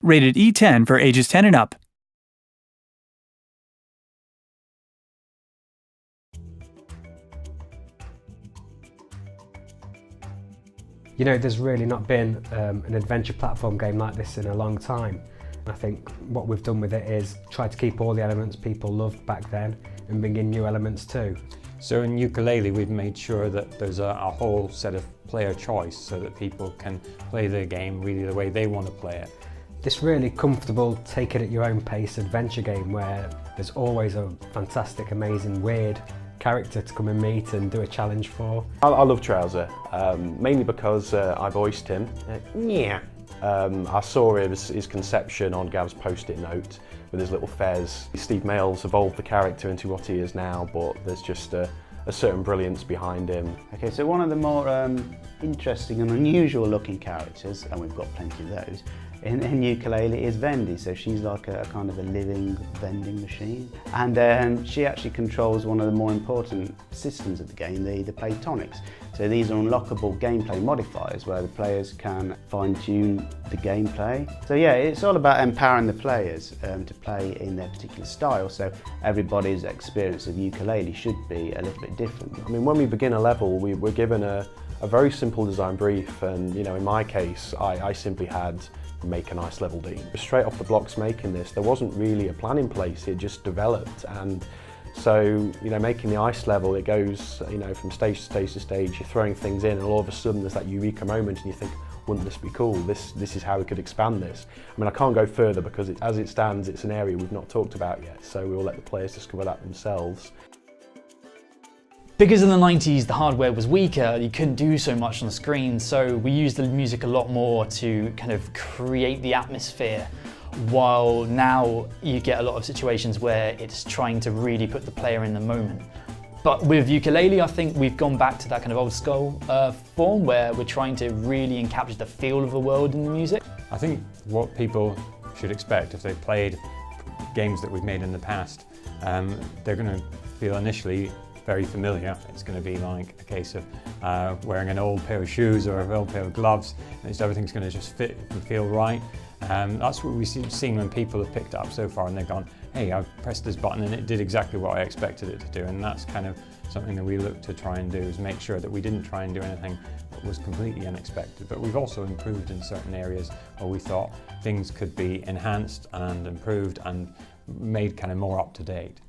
rated E10 for ages 10 and up. You know, there's really not been an adventure platform game like this in a long time. I think what we've done with it is try to keep all the elements people loved back then and bring in new elements too. So in Yooka Laylee we've made sure that there's a whole set of player choice so that people can play the game really the way they want to play it. This really comfortable, take it at your own pace adventure game where there's always a fantastic, amazing, weird character to come and meet and do a challenge for. I love Trouser, mainly because I voiced him. Yeah. I saw his conception on Gav's post-it note with his little fez. Steve Mail's evolved the character into what he is now, but there's just a certain brilliance behind him. Okay, so one of the more interesting and unusual looking characters, and we've got plenty of those, in Yooka Laylee is Vendy. So she's like a kind of a living vending machine. And she actually controls one of the more important systems of the game, the platonics. So these are unlockable gameplay modifiers where the players can fine-tune the gameplay. So yeah, it's all about empowering the players to play in their particular style. So everybody's experience of Yooka Laylee should be a little bit different. I mean, when we begin a level, we're given a very simple design brief, and you know, in my case, I simply had make a nice level D. Straight off the blocks making this, there wasn't really a plan in place, it just developed. And so, you know, making the ice level, it goes, you know, from stage to stage to stage, you're throwing things in and all of a sudden there's that eureka moment and you think, wouldn't this be cool? This is how we could expand this. I mean, I can't go further because as it stands, it's an area we've not talked about yet, so we'll let the players discover that themselves. Because in the 90s the hardware was weaker, you couldn't do so much on the screen, so we used the music a lot more to kind of create the atmosphere, while now you get a lot of situations where it's trying to really put the player in the moment. But with Yooka Laylee, I think we've gone back to that kind of old school form where we're trying to really capture the feel of the world in the music. I think what people should expect if they've played games that we've made in the past, they're going to feel initially very familiar. It's going to be like a case of wearing an old pair of shoes or an old pair of gloves, and just everything's going to just fit and feel right. That's what we've seen when people have picked it up so far and they've gone, hey, I've pressed this button and it did exactly what I expected it to do, and that's kind of something that we look to try and do, is make sure that we didn't try and do anything that was completely unexpected, but we've also improved in certain areas where we thought things could be enhanced and improved and made kind of more up to date.